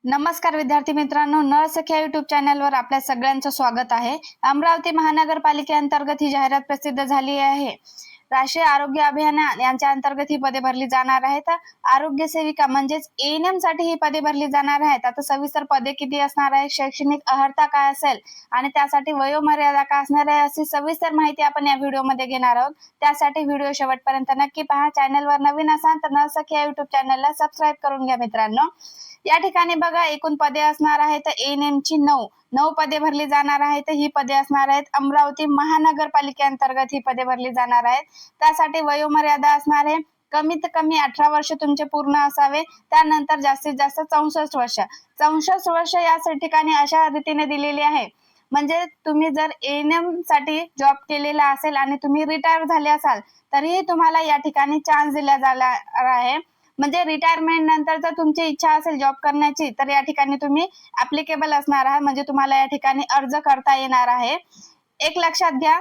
नमस्कार विद्यार्थी मित्रांनो, नळसखी युट्यूब चॅनलवर आपल्या सगळ्यांचं स्वागत आहे। अमरावती महानगरपालिकेअंतर्गत ही जाहिरात प्रसिद्ध झाली आहे। राष्ट्रीय आरोग्य अभियान यांच्या अंतर्गत ही पदे भरली जाणार आहेत। आरोग्य सेविका म्हणजेच एएनएम साठी ही पदे भरली जाणार आहेत। आता सविस्तर पदे किती असणार आहे, शैक्षणिक अर्हता काय असेल आणि त्यासाठी वयोमर्यादा काय असणार आहे, अशी सविस्तर माहिती आपण या व्हिडिओमध्ये घेणार आहोत। त्यासाठी व्हिडिओ शेवटपर्यंत नक्की पहा। चॅनलवर नवीन असाल तर नळसखी या युट्यूब चॅनलला सबस्क्राइब करून घ्या मित्रांनो। या ठिकाणी बघा एकूण पदे असणार आहेत एएनएम ची 9 पदे भरली जाणार आहेत। ही पदे असणार आहेत अमरावती महानगरपालिकेअंतर्गत ही पदे भरली जाणार आहेत। त्यासाठी वयोमर्यादा असणार आहे कमीत कमी 18 वर्ष तुमचे पूर्ण असावे, त्यानंतर जास्तीत जास्त 64 वर्ष। 64 वर्ष या ठिकाणी अशा रीतीने दिलेली आहे, म्हणजे तुम्ही जर एएनएम साठी जॉब केलेला असेल आणि तुम्ही रिटायर झाले असाल तरीही तुम्हाला या ठिकाणी चान्स दिला जाणार आहे। म्हणजे रिटायरमेंट नंतर जर तुमची इच्छा असेल जॉब करण्याची तर या ठिकाणी तुम्ही ऍप्लिकेबल असणार आहे, म्हणजे तुम्हाला या ठिकाणी अर्ज करता येणार आहे। एक लक्षात घ्या,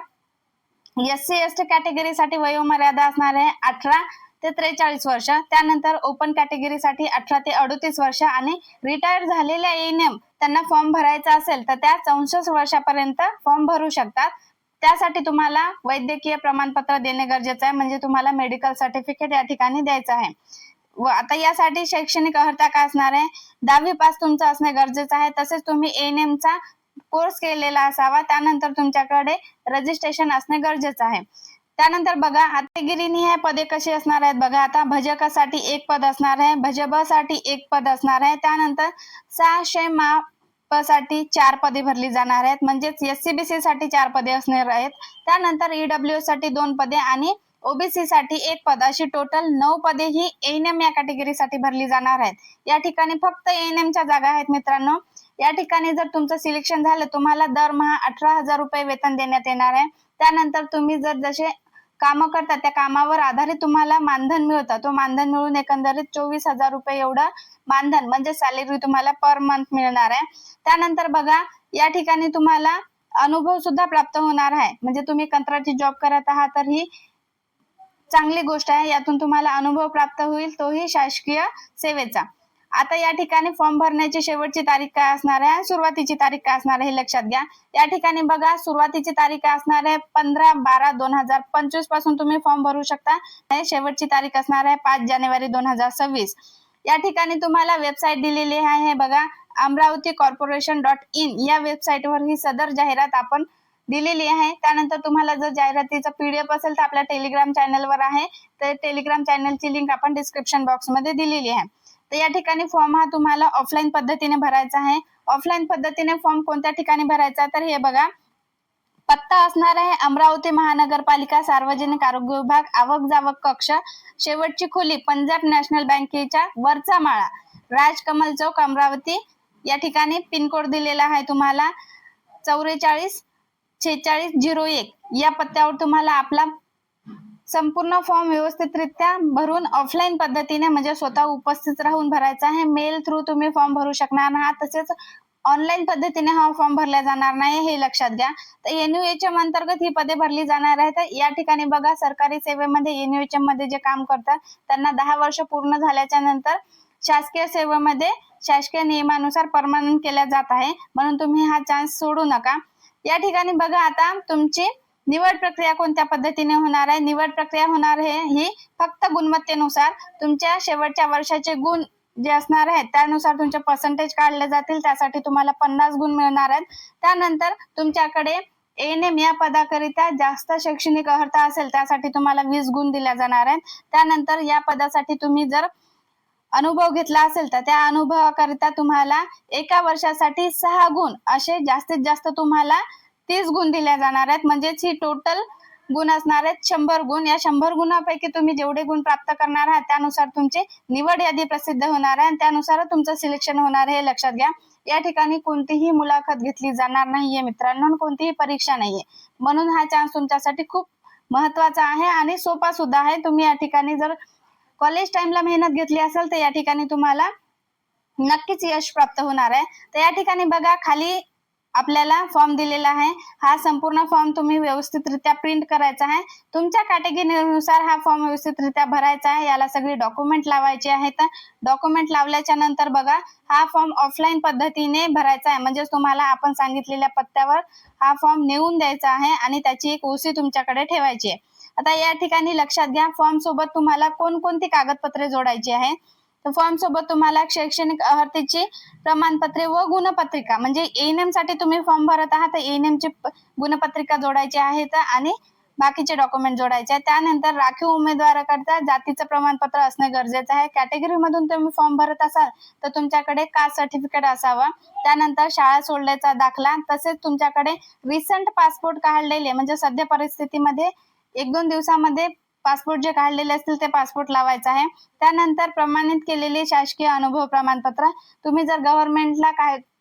एससी एसटी कॅटेगरीसाठी वयोमर्यादा असणार आहे 18 ते 43 वर्ष, त्यानंतर ओपन कॅटेगरीसाठी 18 ते 38 वर्ष आणि रिटायर झालेल्या एएनएम त्यांना फॉर्म भरायचा असेल तर त्या 64 वर्षापर्यंत फॉर्म भरू शकतात। त्यासाठी तुम्हाला वैद्यकीय प्रमाणपत्र देणे गरजेचे आहे, म्हणजे तुम्हाला मेडिकल सर्टिफिकेट या ठिकाणी द्यायचं आहे। व आता यासाठी शैक्षणिक अर्हता काय असणार आहे, 10वी पास तुमचं असणे गरजेचं आहे। तसेच तुम्ही एएनएम चा कोर्स केलेला असावा, त्यानंतर तुमच्याकडे रजिस्ट्रेशन असणे गरजेचं आहे। त्यानंतर बघा कॅटेगरीने हे पदे कशी असणार आहेत बघा। आता भजकासाठी 1 पद असणार आहे, भजब साठी 1 पद असणार आहे, त्यानंतर 600 माप साठी 4 पदे भरली जाणार आहेत, म्हणजेच एससीबीसी साठी 4 पदे असणार आहेत। त्यानंतर ईडब्ल्यू साठी 2 पदे आणि ओबीसी साठी 1 पद, अशी टोटल 9 पदे ही एएनएम या कॅटेगरीसाठी भरली जाणार आहेत। या ठिकाणी फक्त एएनएम च्या जागा आहेत मित्रांनो। या ठिकाणी जर तुमचं सिलेक्शन झालं तुम्हाला दरमहा 18,000 रुपये वेतन देण्यात येणार आहे। त्यानंतर तुम्ही जर जसे काम करता त्या कामावर आधारित तुम्हाला मानधन मिळतं, तो मानधन मिळून एकंदरीत 24,000 रुपये एवढं मानधन म्हणजे सॅलरी तुम्हाला पर मंथ मिळणार आहे। त्यानंतर बघा या ठिकाणी तुम्हाला अनुभव सुद्धा प्राप्त होणार आहे, म्हणजे तुम्ही कंत्राटी जॉब करत आहात तर ही चांगली गोष्ट आहे, यातून तुम्हाला अनुभव प्राप्त होईल, तोही शासकीय सेवेचा। आता या ठिकाणी फॉर्म भरण्याची शेवटची तारीख काय असणार आहे, सुरुवातीची तारीख काय असणार आहे हे लक्षात घ्या। या ठिकाणी बघा सुरुवातीची तारीख काय असणार आहे 15/12/2025 पासून तुम्ही फॉर्म भरू शकता। शेवटची तारीख असणार आहे 5 जानेवारी 2026। या ठिकाणी तुम्हाला वेबसाईट दिलेली आहे बघा, amravati-corporation.in या वेबसाईटवर ही सदर जाहिरात आपण दिलेली आहे। त्यानंतर तुम्हाला जर जाहिरातीचा पीडीएफ असेल तर आपल्या टेलिग्राम चॅनलवर आहे, तर टेलिग्राम चॅनलची लिंक आपण डिस्क्रिप्शन बॉक्स मध्ये दिलेली आहे। तर या ठिकाणी फॉर्म हा तुम्हाला ऑफलाईन पद्धतीने भरायचा आहे। ऑफलाईन पद्धतीने फॉर्म कोणत्या ठिकाणी भरायचा तर हे बघा, पत्ता असणार आहे अमरावती महानगरपालिका सार्वजनिक आरोग्य विभाग, आवक जावक कक्ष, शेवटची खोली पंजाब नॅशनल बँकेच्या वरचा माळा, राजकमल चौक अमरावती। या ठिकाणी पिनकोड दिलेला आहे तुम्हाला 444601। या पत्त्यावर तुम्हाला आपला संपूर्ण फॉर्म व्यवस्थितरित्या भरून ऑफलाईन पद्धतीने म्हणजे स्वतः उपस्थित राहून भरायचा आहे। मेल थ्रू तुम्ही फॉर्म भरू शकणार आहात, तसेच ऑनलाईन पद्धतीने हा फॉर्म भरला जाणार नाही, हे लक्षात घ्या। तर एनयूएचएम अंतर्गत ही पदे भरली जाणार आहेत। या ठिकाणी बघा सरकारी सेवेमध्ये एनयूएचएम मध्ये जे काम करतात त्यांना 10 वर्ष पूर्ण झाल्याच्या नंतर शासकीय सेवेमध्ये शासकीय नियमानुसार परमनंट केल्या जात आहे, म्हणून तुम्ही हा चान्स सोडू नका। या ठिकाणी बघा आता तुमची निवड प्रक्रिया कोणत्या पद्धतीने होणार आहे। निवड प्रक्रिया होणार आहे ही फक्त गुणवत्तेनुसार, तुमच्या शेवटच्या वर्षाचे गुण जे असणार आहेत त्यानुसार तुमचे पर्सेंटेज काढले जातील, त्यासाठी तुम्हाला 50 गुण मिळणार आहेत। त्यानंतर तुमच्याकडे एएनएम या पदाकरिता जास्त शैक्षणिक अर्हता असेल त्यासाठी तुम्हाला 20 गुण दिल्या जाणार आहेत। त्यानंतर या पदासाठी तुम्ही जर अनुभव घेतला असेल तर त्या अनुभवाकरिता तुम्हाला एका वर्षासाठी 6 गुण असे जास्तीत जास्त तुम्हाला 30 गुण दिल्या जाणार आहेत, म्हणजेच ही टोटल गुण असणार आहेत 100 गुण। या 100 गुणांपैकी तुम्ही जेवढे गुण प्राप्त करणार आहात त्यानुसार तुमची निवड यादी प्रसिद्ध होणार आहे आणि त्यानुसार तुमचं सिलेक्शन होणार आहे, हे लक्षात घ्या। या ठिकाणी कोणतीही मुलाखत घेतली जाणार नाहीये मित्रांनो, कोणतीही परीक्षा नाहीये, म्हणून हा चान्स तुमच्यासाठी खूप महत्वाचा आहे आणि सोपा सुद्धा आहे। तुम्ही या ठिकाणी जर कॉलेज टाइमला मेहनत घेतली असेल तर या ठिकाणी तुम्हाला नक्कीच यश प्राप्त होणार आहे। तर या ठिकाणी बघा खाली आपल्याला फॉर्म दिलेला आहे, हा संपूर्ण फॉर्म तुम्ही व्यवस्थितरित्या प्रिंट करायचा आहे. तुमच्या कॅटेगरीनुसार हा फॉर्म व्यवस्थितरित्या भरायचा आहे. याला सगळी डॉक्युमेंट लावायची आहेत. डॉक्युमेंट लावल्याच्या नंतर बघा, हा फॉर्म ऑफलाईन पद्धतीने भरायचा आहे. म्हणजे तुम्हाला आपण सांगितलेल्या पत्त्यावर हा फॉर्म नेऊन द्यायचा आहे आणि त्याची एक उसी तुमच्याकडे ठेवायची आहे. आता या ठिकाणी लक्षात घ्या, फॉर्म सोबत तुम्हाला कोणकोणती कागदपत्रे जोडायची आहे. तर फॉर्म सोबत तुम्हाला शैक्षणिक अर्हतेची प्रमाणपत्रे व गुणपत्रिका, म्हणजे एएनएम साठी तुम्ही फॉर्म भरत आहात तर एएनएम ची गुणपत्रिका जोडायची आहेत आणि बाकीचे डॉक्युमेंट जोडायचे आहे. त्यानंतर राखीव उमेदवाराकरता जातीचं प्रमाणपत्र असणे गरजेचं आहे. कॅटेगरी मधून तुम्ही फॉर्म भरत असाल तर तुमच्याकडे कास्ट सर्टिफिकेट असावा. त्यानंतर शाळा सोडल्याचा दाखला, तसेच तुमच्याकडे रिसेंट पासपोर्ट काढलेले, म्हणजे सध्या परिस्थितीमध्ये 1-2 दिवसामध्ये पासपोर्ट जे काढलेले असतील ते पासपोर्ट लावायचा आहे. त्यानंतर प्रमाणित केलेले शासकीय अनुभव प्रमाणपत्र, तुम्ही जर गव्हर्नमेंटला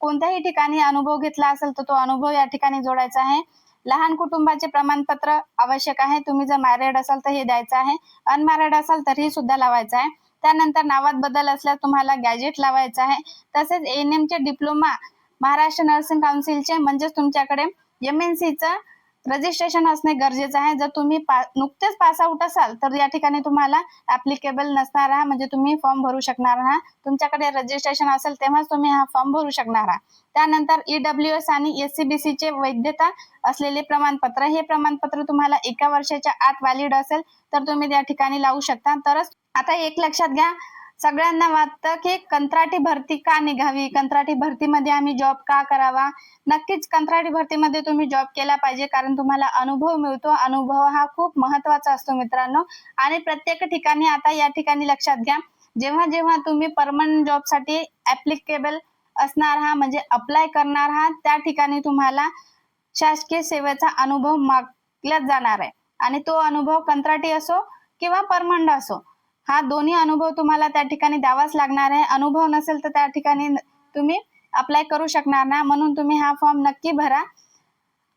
कोणत्याही ठिकाणी अनुभव घेतला असेल तर तो अनुभव या ठिकाणी जोडायचा आहे. लहान कुटुंबाचे प्रमाणपत्र आवश्यक आहे. तुम्ही जर मॅरिड असाल तर हे द्यायचं आहे, अनमॅरिड असाल तरीही सुद्धा लावायचं आहे. त्यानंतर नावात बदल असल्यास तुम्हाला गॅजेट लावायचं आहे. तसेच एएनएम चे डिप्लोमा महाराष्ट्र नर्सिंग काउन्सिलचे, म्हणजेच तुमच्याकडे एमएनसीचं रजिस्ट्रेशन असणे गरजेचं आहे. जर तुम्ही नुकतेच पास आउट असाल तर या ठिकाणी तुम्हाला ऍप्लिकेबल नसणार आहे, म्हणजे तुम्ही फॉर्म भरू शकणार आहात. तुमच्याकडे रजिस्ट्रेशन असेल तेव्हाच तुम्ही हा फॉर्म भरू शकणार आहात. त्यानंतर ईडब्ल्यूएस आणि एससीबीसी चे वैधता असलेले प्रमाणपत्र, हे प्रमाणपत्र तुम्हाला 1 वर्षाच्या आत व्हॅलिड असेल तर तुम्ही त्या ठिकाणी लावू शकता. तरच आता एक लक्षात घ्या, सगळ्यांना वाटतं की कंत्राटी भरती का निघावी, कंत्राटी भरतीमध्ये आम्ही जॉब का करावा. नक्कीच कंत्राटी भरतीमध्ये तुम्ही जॉब केला पाहिजे, कारण तुम्हाला अनुभव मिळतो. अनुभव हा खूप महत्वाचा असतो मित्रांनो. आणि प्रत्येक ठिकाणी, आता या ठिकाणी लक्षात घ्या, जेव्हा जेव्हा तुम्ही परमनंट जॉबसाठी ऍप्लिकेबल असणार आहात, म्हणजे अप्लाय करणार आहात, त्या ठिकाणी तुम्हाला शासकीय सेवेचा अनुभव मागला जाणार आहे. आणि तो अनुभव कंत्राटी असो किंवा परमनंट असो, हा दोन्ही अनुभव तुम्हाला त्या ठिकाणी द्यावाच लागणार आहे. अनुभव नसेल तर त्या ठिकाणी तुम्ही अप्लाय करू शकणार नाही. म्हणून तुम्ही हा फॉर्म नक्की भरा.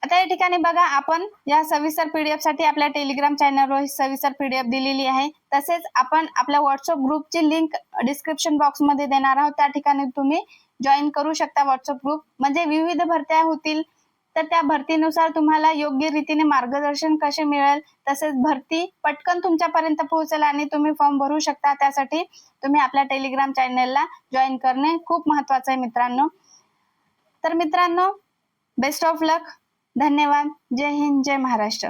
आता या ठिकाणी बघा, आपण या सविस्तर पीडीएफ साठी आपल्या टेलिग्राम चॅनलवर सविस्तर पीडीएफ दिलेली आहे. तसेच आपण आपल्या व्हॉट्सअप ग्रुपची लिंक डिस्क्रिप्शन बॉक्स मध्ये देणार आहोत. त्या ठिकाणी तुम्ही जॉईन करू शकता व्हॉट्सअप ग्रुप. म्हणजे विविध भरत्या होतील तर त्या भरतीनुसार तुम्हाला योग्य रीतीने मार्गदर्शन कसे मिळेल, तसेच भरती पटकन तुमच्यापर्यंत पोहोचेल आणि तुम्ही फॉर्म भरू शकता. त्यासाठी तुम्ही आपल्या टेलिग्राम चॅनलला जॉईन करणे खूप महत्वाचं आहे मित्रांनो. तर मित्रांनो, बेस्ट ऑफ लक. धन्यवाद. जय हिंद, जय महाराष्ट्र.